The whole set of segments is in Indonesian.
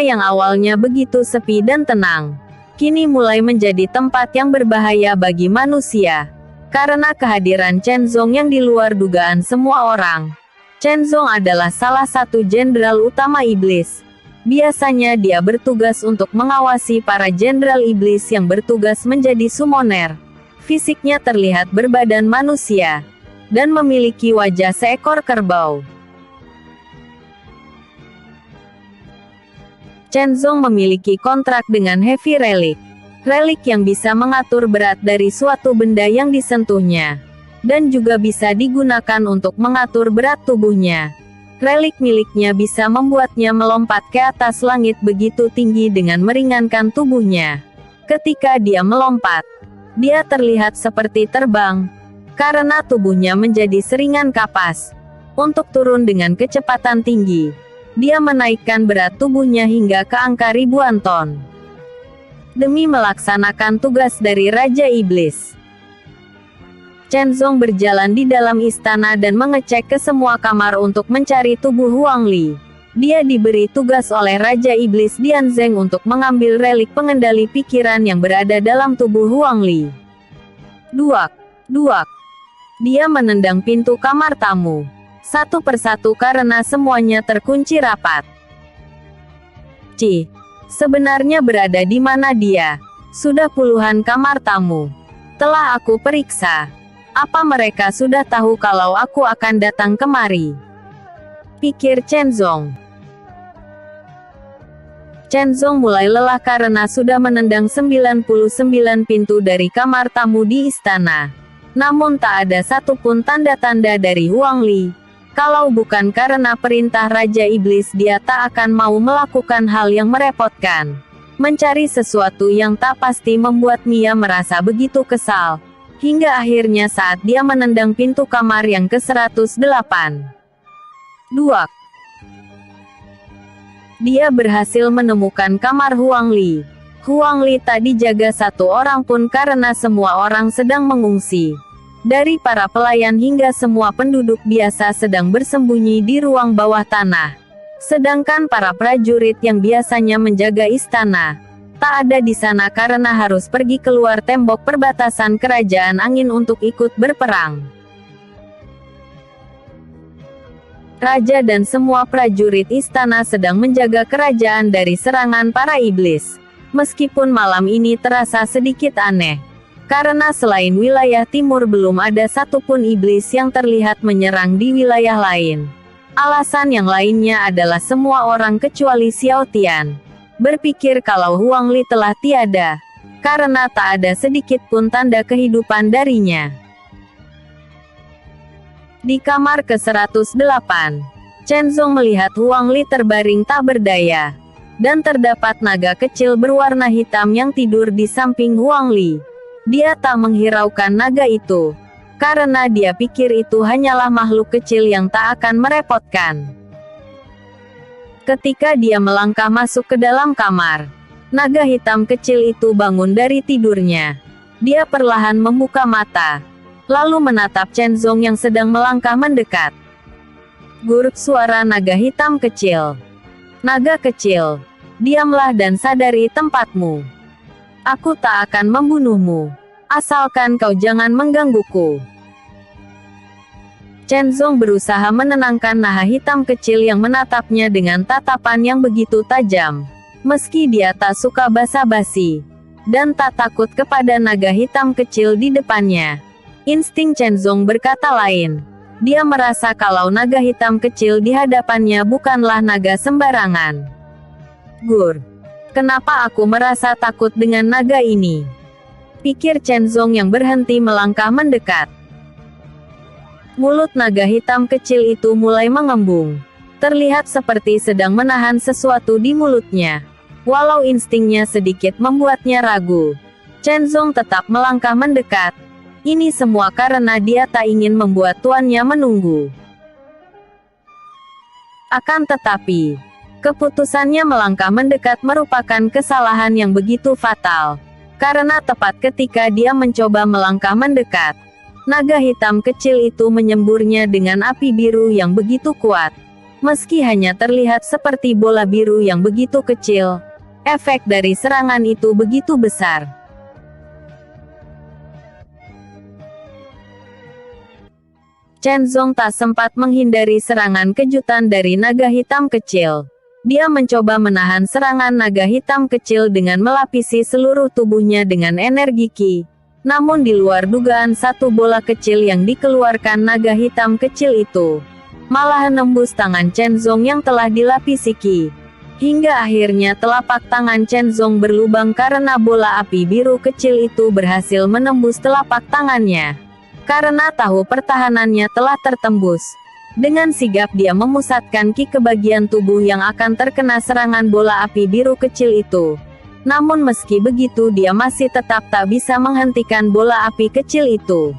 yang awalnya begitu sepi dan tenang, kini mulai menjadi tempat yang berbahaya bagi manusia. Karena kehadiran Chen Zong yang di luar dugaan semua orang. Chen Zong adalah salah satu jenderal utama iblis. Biasanya dia bertugas untuk mengawasi para jenderal iblis yang bertugas menjadi summoner. Fisiknya terlihat berbadan manusia, dan memiliki wajah seekor kerbau. Chen Zong memiliki kontrak dengan Heavy Relic. Relik yang bisa mengatur berat dari suatu benda yang disentuhnya. Dan juga bisa digunakan untuk mengatur berat tubuhnya. Relik miliknya bisa membuatnya melompat ke atas langit begitu tinggi dengan meringankan tubuhnya. Ketika dia melompat, dia terlihat seperti terbang. Karena tubuhnya menjadi seringan kapas. Untuk turun dengan kecepatan tinggi. Dia menaikkan berat tubuhnya hingga ke angka ribuan ton. Demi melaksanakan tugas dari Raja Iblis. Chen Zong berjalan di dalam istana dan mengecek ke semua kamar untuk mencari tubuh Huang Li. Dia diberi tugas oleh Raja Iblis Dianzeng untuk mengambil relik pengendali pikiran yang berada dalam tubuh Huang Li. Duak, duak. Dia menendang pintu kamar tamu. Satu persatu karena semuanya terkunci rapat. Sebenarnya berada di mana dia? Sudah puluhan kamar tamu. Telah aku periksa. Apa mereka sudah tahu kalau aku akan datang kemari? Pikir Chen Zong. Chen Zong mulai lelah karena sudah menendang 99 pintu dari kamar tamu di istana. Namun tak ada satupun tanda-tanda dari Huang Li. Kalau bukan karena perintah Raja Iblis, dia tak akan mau melakukan hal yang merepotkan. Mencari sesuatu yang tak pasti membuat Mia merasa begitu kesal. Hingga akhirnya saat dia menendang pintu kamar yang ke-108. Duak. Dia berhasil menemukan kamar Huang Li. Huang Li tak dijaga satu orang pun karena semua orang sedang mengungsi. Dari para pelayan hingga semua penduduk biasa sedang bersembunyi di ruang bawah tanah. Sedangkan para prajurit yang biasanya menjaga istana, tak ada di sana karena harus pergi keluar tembok perbatasan kerajaan angin untuk ikut berperang. Raja dan semua prajurit istana sedang menjaga kerajaan dari serangan para iblis. Meskipun malam ini terasa sedikit aneh. Karena selain wilayah timur belum ada satupun iblis yang terlihat menyerang di wilayah lain. Alasan yang lainnya adalah semua orang kecuali Xiao Tian berpikir kalau Huang Li telah tiada. Karena tak ada sedikit pun tanda kehidupan darinya. Di kamar ke-108, Chen Zong melihat Huang Li terbaring tak berdaya. Dan terdapat naga kecil berwarna hitam yang tidur di samping Huang Li. Dia tak menghiraukan naga itu, karena dia pikir itu hanyalah makhluk kecil yang tak akan merepotkan. Ketika dia melangkah masuk ke dalam kamar, naga hitam kecil itu bangun dari tidurnya. Dia perlahan membuka mata, lalu menatap Chen Zong yang sedang melangkah mendekat. Guruk suara naga hitam kecil. Naga kecil, diamlah dan sadari tempatmu. Aku tak akan membunuhmu. Asalkan kau jangan menggangguku. Chen Zong berusaha menenangkan naga hitam kecil yang menatapnya dengan tatapan yang begitu tajam. Meski dia tak suka basa-basi. Dan tak takut kepada naga hitam kecil di depannya. Insting Chen Zong berkata lain. Dia merasa kalau naga hitam kecil di hadapannya bukanlah naga sembarangan. Gur. Kenapa aku merasa takut dengan naga ini? Pikir Chen Zong yang berhenti melangkah mendekat. Mulut naga hitam kecil itu mulai mengembung. Terlihat seperti sedang menahan sesuatu di mulutnya. Walau instingnya sedikit membuatnya ragu. Chen Zong tetap melangkah mendekat. Ini semua karena dia tak ingin membuat tuannya menunggu. Akan tetapi, keputusannya melangkah mendekat merupakan kesalahan yang begitu fatal. Karena tepat ketika dia mencoba melangkah mendekat, naga hitam kecil itu menyemburnya dengan api biru yang begitu kuat. Meski hanya terlihat seperti bola biru yang begitu kecil, efek dari serangan itu begitu besar. Chen Zong tak sempat menghindari serangan kejutan dari naga hitam kecil. Dia mencoba menahan serangan naga hitam kecil dengan melapisi seluruh tubuhnya dengan energi Qi. Namun di luar dugaan, satu bola kecil yang dikeluarkan naga hitam kecil itu malah menembus tangan Chen Zong yang telah dilapisi Qi. Hingga akhirnya telapak tangan Chen Zong berlubang karena bola api biru kecil itu berhasil menembus telapak tangannya. Karena tahu pertahanannya telah tertembus, dengan sigap dia memusatkan Qi ke bagian tubuh yang akan terkena serangan bola api biru kecil itu. Namun meski begitu dia masih tetap tak bisa menghentikan bola api kecil itu.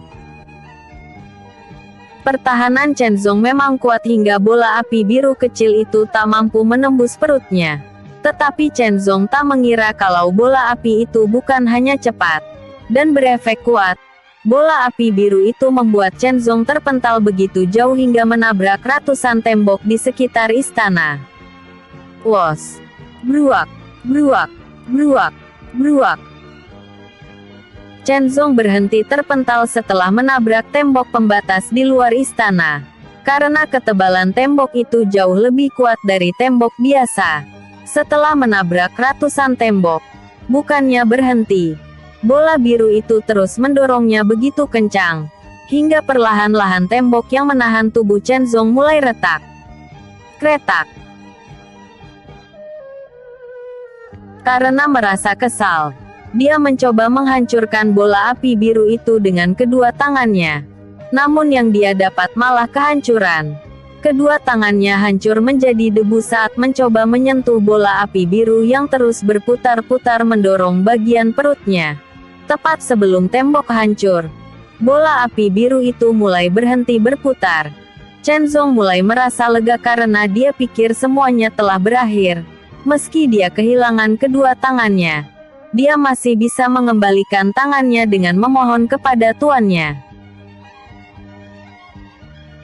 Pertahanan Chen Zong memang kuat hingga bola api biru kecil itu tak mampu menembus perutnya. Tetapi Chen Zong tak mengira kalau bola api itu bukan hanya cepat dan berefek kuat. Bola api biru itu membuat Chen Zong terpental begitu jauh hingga menabrak ratusan tembok di sekitar istana. Wos! Bruak! Bruak! Bruak! Bruak! Chen Zong berhenti terpental setelah menabrak tembok pembatas di luar istana. Karena ketebalan tembok itu jauh lebih kuat dari tembok biasa. Setelah menabrak ratusan tembok, bukannya berhenti, bola biru itu terus mendorongnya begitu kencang, hingga perlahan-lahan tembok yang menahan tubuh Chen Zong mulai retak. Kretak. Karena merasa kesal, dia mencoba menghancurkan bola api biru itu dengan kedua tangannya. Namun yang dia dapat malah kehancuran. Kedua tangannya hancur menjadi debu saat mencoba menyentuh bola api biru yang terus berputar-putar mendorong bagian perutnya. Tepat sebelum tembok hancur, bola api biru itu mulai berhenti berputar. Chen Zong mulai merasa lega karena dia pikir semuanya telah berakhir. Meski dia kehilangan kedua tangannya, dia masih bisa mengembalikan tangannya dengan memohon kepada tuannya.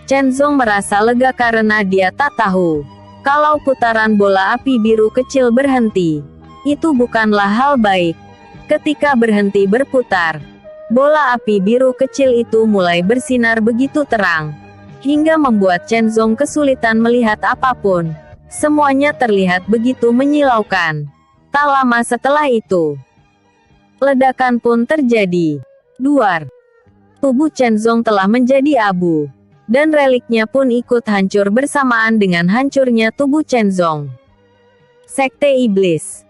Chen Zong merasa lega karena dia tak tahu kalau putaran bola api biru kecil berhenti. Itu bukanlah hal baik. Ketika berhenti berputar, bola api biru kecil itu mulai bersinar begitu terang, hingga membuat Chen Zong kesulitan melihat apapun. Semuanya terlihat begitu menyilaukan. Tak lama setelah itu, ledakan pun terjadi. Duar. Tubuh Chen Zong telah menjadi abu, dan reliknya pun ikut hancur bersamaan dengan hancurnya tubuh Chen Zong. Sekte Iblis.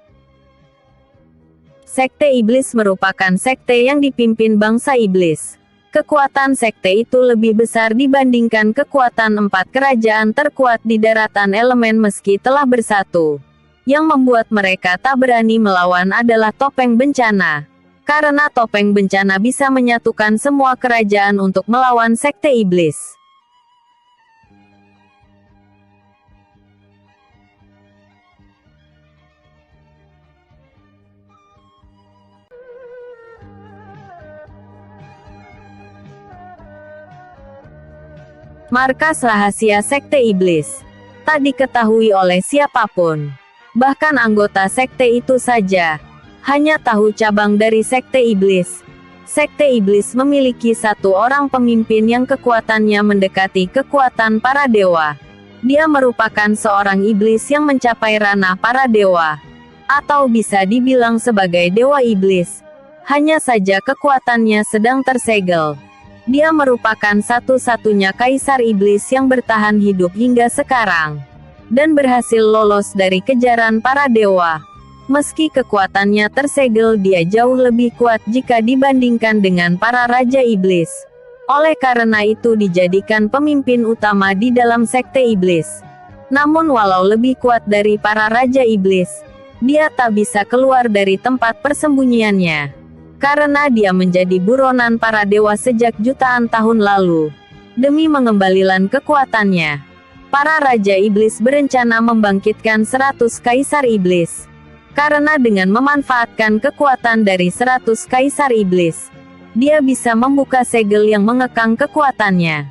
Sekte Iblis merupakan sekte yang dipimpin bangsa iblis. Kekuatan sekte itu lebih besar dibandingkan kekuatan 4 kerajaan terkuat di daratan elemen meski telah bersatu. Yang membuat mereka tak berani melawan adalah topeng bencana. Karena topeng bencana bisa menyatukan semua kerajaan untuk melawan sekte iblis. Markas rahasia sekte iblis tak diketahui oleh siapapun. Bahkan anggota sekte itu saja hanya tahu cabang dari sekte iblis. Sekte iblis memiliki satu orang pemimpin yang kekuatannya mendekati kekuatan para dewa. Dia merupakan seorang iblis yang mencapai ranah para dewa, atau bisa dibilang sebagai dewa iblis. Hanya saja kekuatannya sedang tersegel. Dia merupakan satu-satunya kaisar iblis yang bertahan hidup hingga sekarang, dan berhasil lolos dari kejaran para dewa. Meski kekuatannya tersegel, dia jauh lebih kuat jika dibandingkan dengan para raja iblis. Oleh karena itu dijadikan pemimpin utama di dalam sekte iblis. Namun walau lebih kuat dari para raja iblis, dia tak bisa keluar dari tempat persembunyiannya. Karena dia menjadi buronan para dewa sejak jutaan tahun lalu. Demi mengembalikan kekuatannya, para raja iblis berencana membangkitkan 100 kaisar iblis. Karena dengan memanfaatkan kekuatan dari 100 kaisar iblis, dia bisa membuka segel yang mengekang kekuatannya.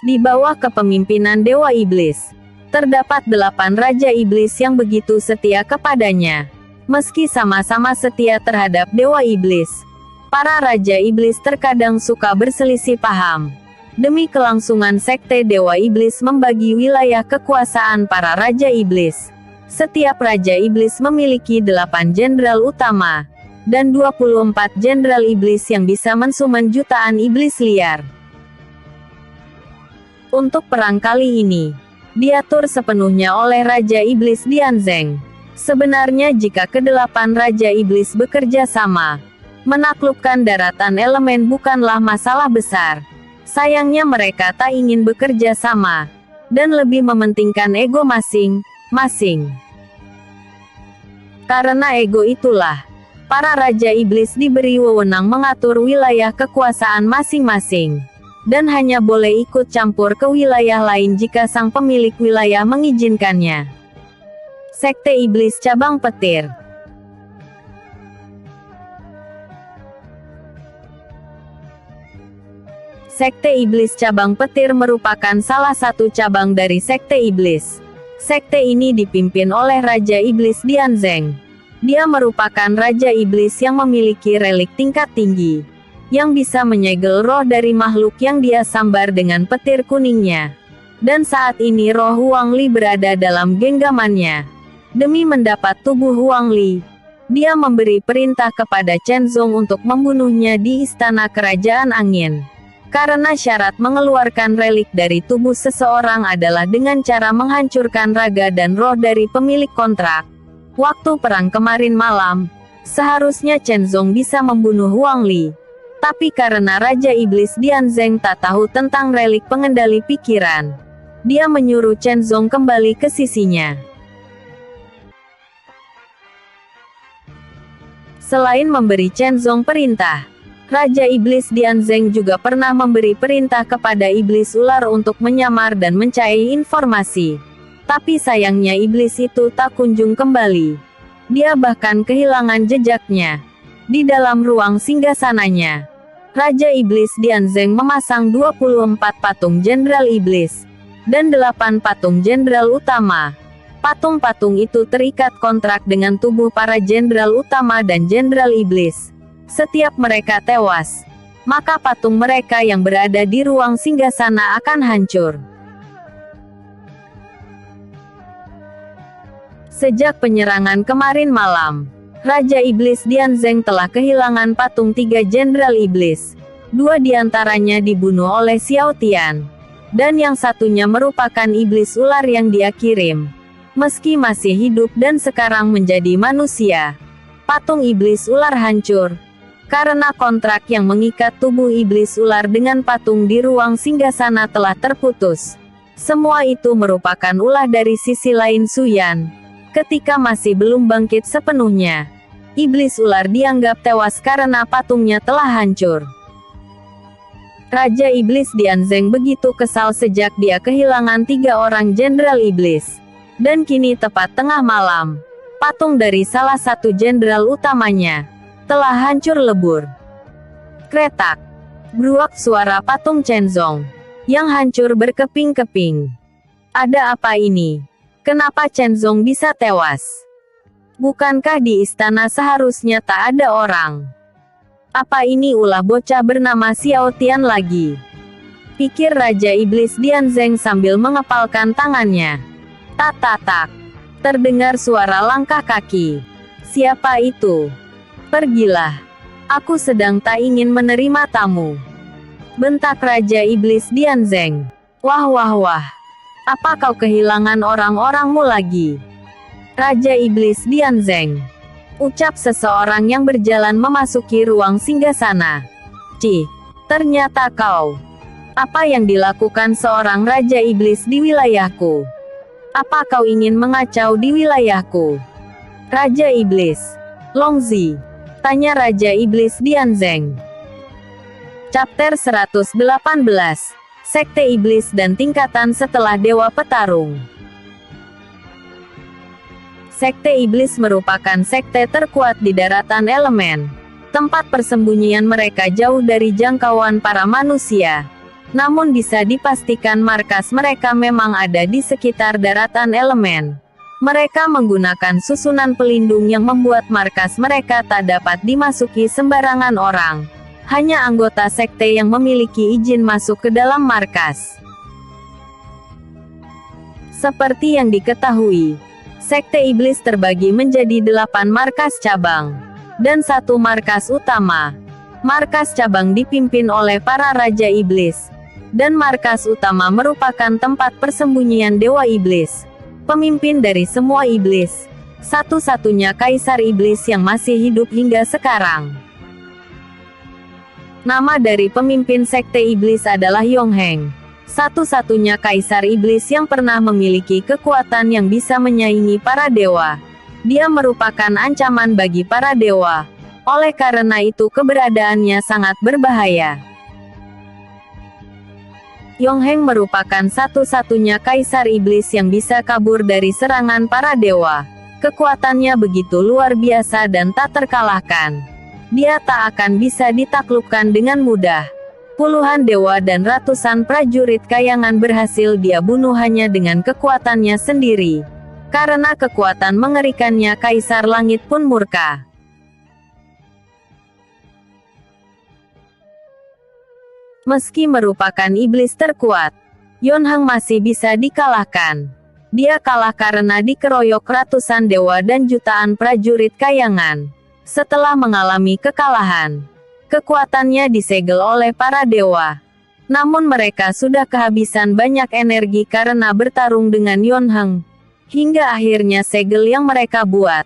Di bawah kepemimpinan Dewa Iblis, terdapat 8 Raja Iblis yang begitu setia kepadanya. Meski sama-sama setia terhadap Dewa Iblis, para Raja Iblis terkadang suka berselisih paham. Demi kelangsungan sekte Dewa Iblis membagi wilayah kekuasaan para Raja Iblis. Setiap Raja Iblis memiliki 8 jenderal utama, dan 24 jenderal iblis yang bisa mensummon jutaan iblis liar. Untuk perang kali ini, diatur sepenuhnya oleh Raja Iblis Dianzeng. Sebenarnya jika ke-8 Raja Iblis bekerja sama, menaklukkan daratan elemen bukanlah masalah besar. Sayangnya mereka tak ingin bekerja sama, dan lebih mementingkan ego masing-masing. Karena ego itulah, para Raja Iblis diberi wewenang mengatur wilayah kekuasaan masing-masing, dan hanya boleh ikut campur ke wilayah lain jika sang pemilik wilayah mengizinkannya. Sekte Iblis Cabang Petir. Sekte Iblis Cabang Petir merupakan salah satu cabang dari Sekte Iblis. Sekte ini dipimpin oleh Raja Iblis Dianzeng. Dia merupakan Raja Iblis yang memiliki relik tingkat tinggi, yang bisa menyegel roh dari makhluk yang dia sambar dengan petir kuningnya. Dan saat ini roh Huang Li berada dalam genggamannya. Demi mendapat tubuh Huang Li, dia memberi perintah kepada Chen Zong untuk membunuhnya di Istana Kerajaan Angin. Karena syarat mengeluarkan relik dari tubuh seseorang adalah dengan cara menghancurkan raga dan roh dari pemilik kontrak. Waktu perang kemarin malam, seharusnya Chen Zong bisa membunuh Huang Li. Tapi karena Raja Iblis Dianzeng tak tahu tentang relik pengendali pikiran, dia menyuruh Chen Zong kembali ke sisinya. Selain memberi Chen Zong perintah, Raja Iblis Dianzeng juga pernah memberi perintah kepada Iblis Ular untuk menyamar dan mencari informasi. Tapi sayangnya iblis itu tak kunjung kembali. Dia bahkan kehilangan jejaknya di dalam ruang singgasananya. Raja Iblis Dianzeng memasang 24 patung Jenderal Iblis, dan 8 patung Jenderal Utama. Patung-patung itu terikat kontrak dengan tubuh para Jenderal Utama dan Jenderal Iblis. Setiap mereka tewas, maka patung mereka yang berada di ruang singgasana akan hancur. Sejak penyerangan kemarin malam, Raja Iblis Dianzeng telah kehilangan patung 3 Jenderal Iblis. 2 diantaranya dibunuh oleh Xiao Tian, dan yang satunya merupakan Iblis Ular yang dia kirim. Meski masih hidup dan sekarang menjadi manusia, patung Iblis Ular hancur, karena kontrak yang mengikat tubuh Iblis Ular dengan patung di ruang singgasana telah terputus. Semua itu merupakan ulah dari sisi lain Suyan. Ketika masih belum bangkit sepenuhnya, Iblis Ular dianggap tewas karena patungnya telah hancur. Raja Iblis Dianzeng begitu kesal sejak dia kehilangan 3 orang Jenderal Iblis. Dan kini tepat tengah malam, patung dari salah satu jenderal utamanya telah hancur lebur. Kretak, bruak suara patung Chen Zong yang hancur berkeping-keping. Ada apa ini? Kenapa Chen Zong bisa tewas? Bukankah di istana seharusnya tak ada orang? Apa ini ulah bocah bernama Xiao Tian lagi? Pikir Raja Iblis Dianzeng sambil mengepalkan tangannya. Tak. Terdengar suara langkah kaki. Siapa itu? Pergilah. Aku sedang tak ingin menerima tamu. Bentak Raja Iblis Dianzeng. Wah. Apa kau kehilangan orang-orangmu lagi? Raja Iblis Dianzeng, ucap seseorang yang berjalan memasuki ruang singgasana. Cih, ternyata kau. Apa yang dilakukan seorang Raja Iblis di wilayahku? Apa kau ingin mengacau di wilayahku? Raja Iblis Longzi, tanya Raja Iblis Dianzeng. Chapter 118, Sekte Iblis dan Tingkatan Setelah Dewa Petarung. Sekte Iblis merupakan sekte terkuat di daratan elemen. Tempat persembunyian mereka jauh dari jangkauan para manusia. Namun bisa dipastikan markas mereka memang ada di sekitar daratan elemen. Mereka menggunakan susunan pelindung yang membuat markas mereka tak dapat dimasuki sembarangan orang. Hanya anggota sekte yang memiliki izin masuk ke dalam markas. Seperti yang diketahui, sekte iblis terbagi menjadi 8 markas cabang dan 1 markas utama. Markas cabang dipimpin oleh para raja iblis, dan markas utama merupakan tempat persembunyian dewa iblis, pemimpin dari semua iblis, satu-satunya kaisar iblis yang masih hidup hingga sekarang. Nama dari pemimpin sekte iblis adalah Yongheng, satu-satunya kaisar iblis yang pernah memiliki kekuatan yang bisa menyaingi para dewa. Dia merupakan ancaman bagi para dewa. Oleh karena itu keberadaannya sangat berbahaya. Yongheng merupakan satu-satunya kaisar iblis yang bisa kabur dari serangan para dewa. Kekuatannya begitu luar biasa dan tak terkalahkan. Dia tak akan bisa ditaklukkan dengan mudah. Puluhan dewa dan ratusan prajurit kayangan berhasil dia bunuh hanya dengan kekuatannya sendiri. Karena kekuatan mengerikannya, Kaisar Langit pun murka. Meski merupakan iblis terkuat, Yongheng masih bisa dikalahkan. Dia kalah karena dikeroyok ratusan dewa dan jutaan prajurit kayangan. Setelah mengalami kekalahan, kekuatannya disegel oleh para dewa. Namun mereka sudah kehabisan banyak energi karena bertarung dengan Yongheng. Hingga akhirnya segel yang mereka buat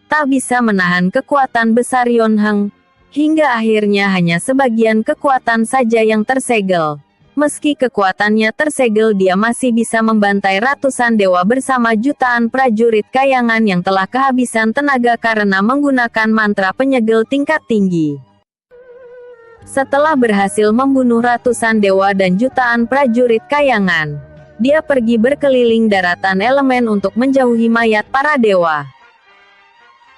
tak bisa menahan kekuatan besar Yongheng. Hingga akhirnya hanya sebagian kekuatan saja yang tersegel. Meski kekuatannya tersegel, dia masih bisa membantai ratusan dewa bersama jutaan prajurit kayangan yang telah kehabisan tenaga karena menggunakan mantra penyegel tingkat tinggi. Setelah berhasil membunuh ratusan dewa dan jutaan prajurit kayangan, dia pergi berkeliling daratan elemen untuk menjauhi mayat para dewa.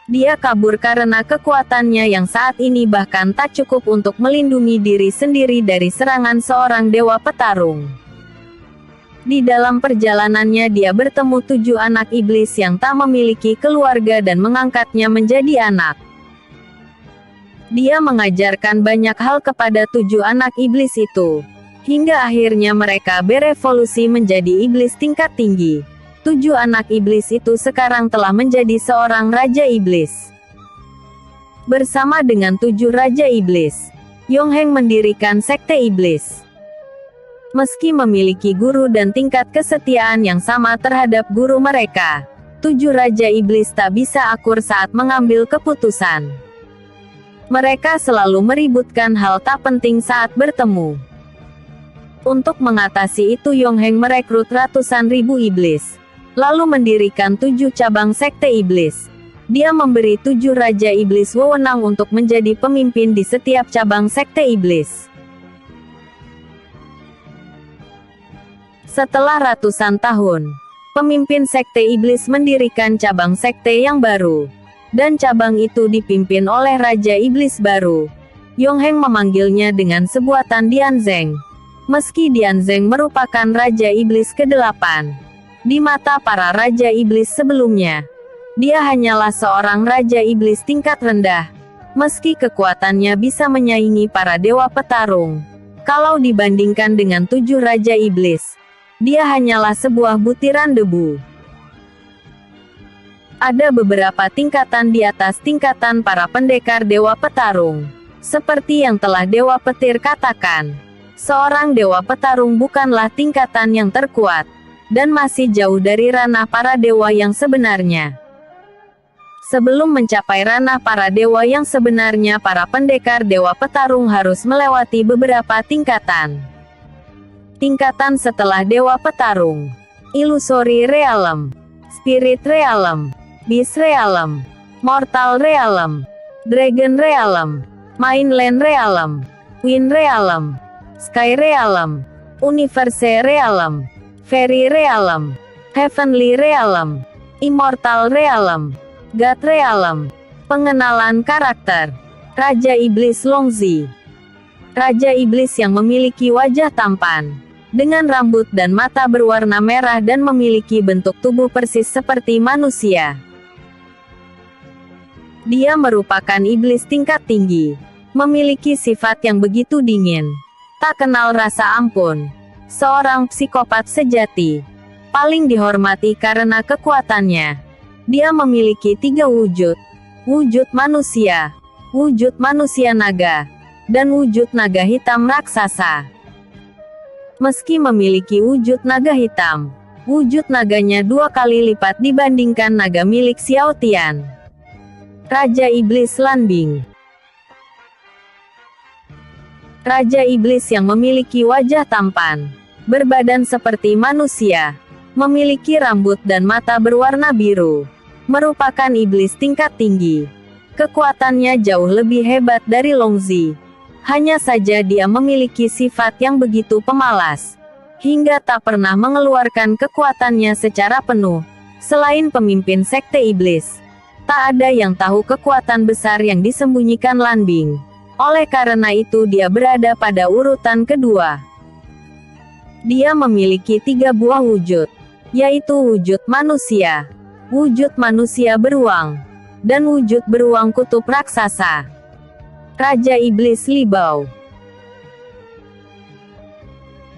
Dia kabur karena kekuatannya yang saat ini bahkan tak cukup untuk melindungi diri sendiri dari serangan seorang dewa petarung. Di dalam perjalanannya dia bertemu 7 anak iblis yang tak memiliki keluarga dan mengangkatnya menjadi anak. Dia mengajarkan banyak hal kepada 7 anak iblis itu, hingga akhirnya mereka berevolusi menjadi iblis tingkat tinggi. 7 anak iblis itu sekarang telah menjadi seorang raja iblis. Bersama dengan 7 raja iblis, Yongheng mendirikan sekte iblis. Meski memiliki guru dan tingkat kesetiaan yang sama terhadap guru mereka, 7 raja iblis tak bisa akur saat mengambil keputusan. Mereka selalu meributkan hal tak penting saat bertemu. Untuk mengatasi itu Yongheng merekrut ratusan ribu iblis, lalu mendirikan 7 cabang sekte iblis. Dia memberi 7 raja iblis wewenang untuk menjadi pemimpin di setiap cabang sekte iblis. Setelah ratusan tahun, pemimpin sekte iblis mendirikan cabang sekte yang baru. Dan cabang itu dipimpin oleh raja iblis baru. Yongheng memanggilnya dengan sebutan Dianzeng. Meski Dianzeng merupakan raja iblis ke-8 di mata para raja iblis sebelumnya, dia hanyalah seorang raja iblis tingkat rendah. Meski kekuatannya bisa menyaingi para dewa petarung, kalau dibandingkan dengan 7 raja iblis, dia hanyalah sebuah butiran debu. Ada beberapa tingkatan di atas tingkatan para pendekar dewa petarung. Seperti yang telah Dewa Petir katakan, seorang dewa petarung bukanlah tingkatan yang terkuat, dan masih jauh dari ranah para dewa yang sebenarnya. Sebelum mencapai ranah para dewa yang sebenarnya, para pendekar dewa petarung harus melewati beberapa tingkatan. Tingkatan setelah dewa petarung: Illusory Realm, Spirit Realm, Beast Realm, Mortal Realm, Dragon Realm, Mainland Realm, Wind Realm, Sky Realm, Universe Realm, Fairy Realm, Heavenly Realm, Immortal Realm, God Realm. Pengenalan karakter Raja Iblis Longzi. Raja Iblis yang memiliki wajah tampan, dengan rambut dan mata berwarna merah dan memiliki bentuk tubuh persis seperti manusia. Dia merupakan iblis tingkat tinggi, memiliki sifat yang begitu dingin, tak kenal rasa ampun, seorang psikopat sejati, paling dihormati karena kekuatannya. Dia memiliki 3 wujud, wujud manusia naga, dan wujud naga hitam raksasa. Meski memiliki wujud naga hitam, wujud naganya 2 kali lipat dibandingkan naga milik Xiao Tian. Raja Iblis Lanbing. Raja Iblis yang memiliki wajah tampan, berbadan seperti manusia, memiliki rambut dan mata berwarna biru, merupakan iblis tingkat tinggi. Kekuatannya jauh lebih hebat dari Longzi. Hanya saja dia memiliki sifat yang begitu pemalas, hingga tak pernah mengeluarkan kekuatannya secara penuh. Selain pemimpin sekte iblis, tak ada yang tahu kekuatan besar yang disembunyikan Lanbing. Oleh karena itu dia berada pada urutan kedua. Dia memiliki 3 buah wujud, yaitu wujud manusia beruang, dan wujud beruang kutub raksasa. Raja Iblis Libao.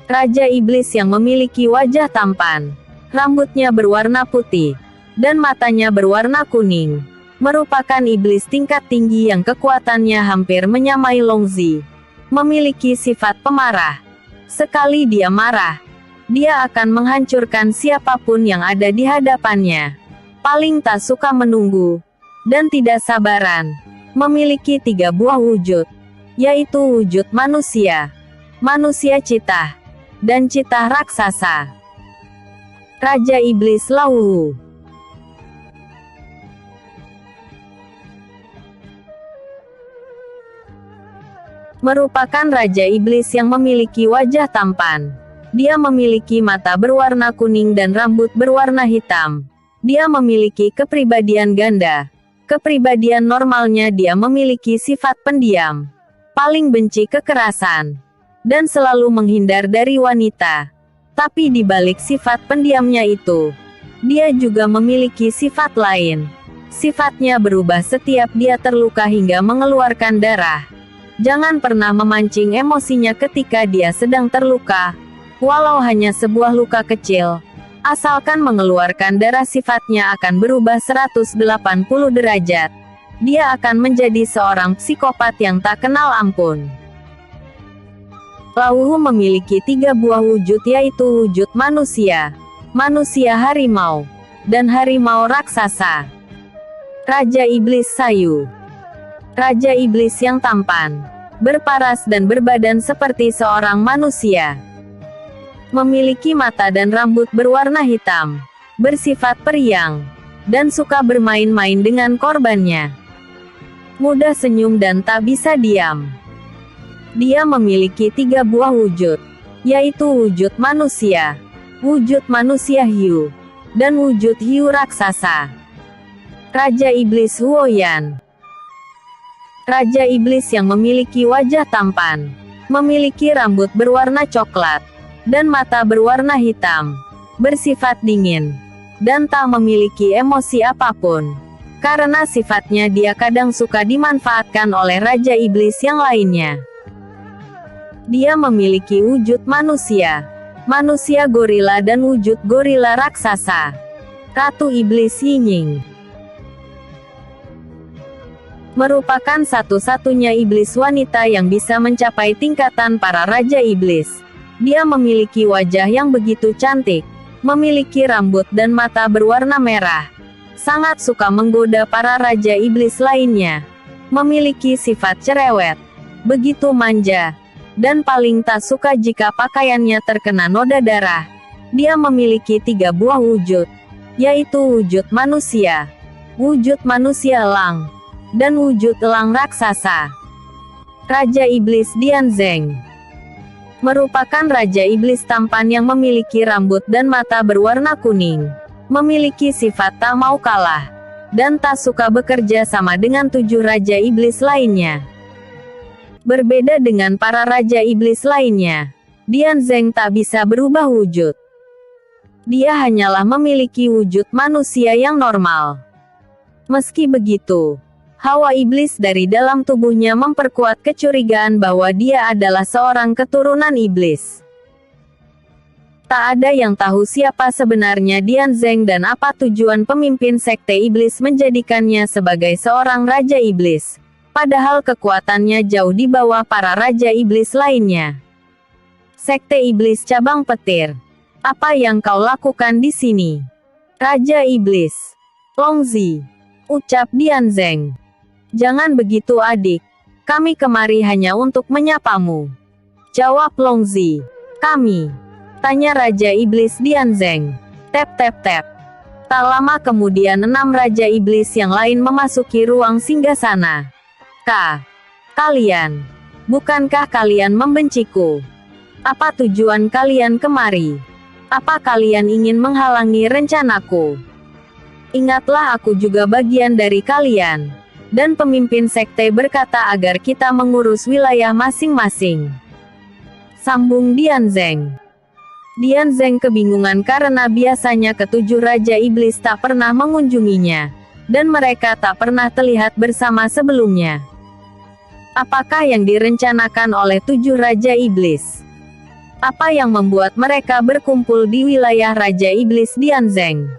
Raja Iblis yang memiliki wajah tampan, rambutnya berwarna putih, dan matanya berwarna kuning, merupakan iblis tingkat tinggi yang kekuatannya hampir menyamai Longzi. Memiliki sifat pemarah. Sekali dia marah, dia akan menghancurkan siapapun yang ada di hadapannya. Paling tak suka menunggu, dan tidak sabaran. Memiliki 3 buah wujud, yaitu wujud manusia citah, dan citah raksasa. Raja Iblis Lawu. Merupakan Raja Iblis yang memiliki wajah tampan. Dia memiliki mata berwarna kuning dan rambut berwarna hitam. Dia memiliki kepribadian ganda. Kepribadian normalnya dia memiliki sifat pendiam, paling benci kekerasan, dan selalu menghindar dari wanita. Tapi di balik sifat pendiamnya itu, dia juga memiliki sifat lain. Sifatnya berubah setiap dia terluka hingga mengeluarkan darah. Jangan pernah memancing emosinya ketika dia sedang terluka, walau hanya sebuah luka kecil. Asalkan mengeluarkan darah, sifatnya akan berubah 180 derajat. Dia akan menjadi seorang psikopat yang tak kenal ampun. Lauhu memiliki 3 buah wujud, yaitu wujud manusia harimau, dan harimau raksasa. Raja Iblis Sayu. Raja Iblis yang tampan, berparas dan berbadan seperti seorang manusia. Memiliki mata dan rambut berwarna hitam, bersifat periang, dan suka bermain-main dengan korbannya. Mudah senyum dan tak bisa diam. Dia memiliki 3 buah wujud, yaitu wujud manusia hiu, dan wujud hiu raksasa. Raja Iblis Huoyan. Raja Iblis yang memiliki wajah tampan, memiliki rambut berwarna coklat, dan mata berwarna hitam, bersifat dingin, dan tak memiliki emosi apapun. Karena sifatnya dia kadang suka dimanfaatkan oleh Raja Iblis yang lainnya. Dia memiliki wujud manusia gorila dan wujud gorila raksasa. Ratu Iblis Yingying. Merupakan satu-satunya iblis wanita yang bisa mencapai tingkatan para Raja Iblis. Dia memiliki wajah yang begitu cantik, memiliki rambut dan mata berwarna merah. Sangat suka menggoda para Raja Iblis lainnya. Memiliki sifat cerewet, begitu manja, dan paling tak suka jika pakaiannya terkena noda darah. Dia memiliki 3 buah wujud, yaitu wujud manusia elang, dan wujud elang raksasa. Raja Iblis Dianzeng. Merupakan Raja Iblis tampan yang memiliki rambut dan mata berwarna kuning. Memiliki sifat tak mau kalah, dan tak suka bekerja sama dengan 7 Raja Iblis lainnya. Berbeda dengan para Raja Iblis lainnya, Dian Zeng tak bisa berubah wujud. Dia hanyalah memiliki wujud manusia yang normal. Meski begitu, hawa iblis dari dalam tubuhnya memperkuat kecurigaan bahwa dia adalah seorang keturunan iblis. Tak ada yang tahu siapa sebenarnya Dian Zeng dan apa tujuan pemimpin sekte iblis menjadikannya sebagai seorang raja iblis, padahal kekuatannya jauh di bawah para raja iblis lainnya. Sekte iblis cabang petir. Apa yang kau lakukan di sini? Raja iblis. Longzi. Ucap Dian Zeng. Jangan begitu adik. Kami kemari hanya untuk menyapamu. Jawab Longzi. Kami. Tanya Raja Iblis Dian Zeng. Tap tap tap. Tak lama kemudian 6 Raja Iblis yang lain memasuki ruang singgasana. Kalian. Bukankah kalian membenciku? Apa tujuan kalian kemari? Apa kalian ingin menghalangi rencanaku? Ingatlah aku juga bagian dari kalian. Dan pemimpin sekte berkata agar kita mengurus wilayah masing-masing. Sambung Dian Zeng. Dian Zeng kebingungan karena biasanya ketujuh Raja Iblis tak pernah mengunjunginya. Dan mereka tak pernah terlihat bersama sebelumnya. Apakah yang direncanakan oleh 7 Raja Iblis? Apa yang membuat mereka berkumpul di wilayah Raja Iblis Dian Zeng?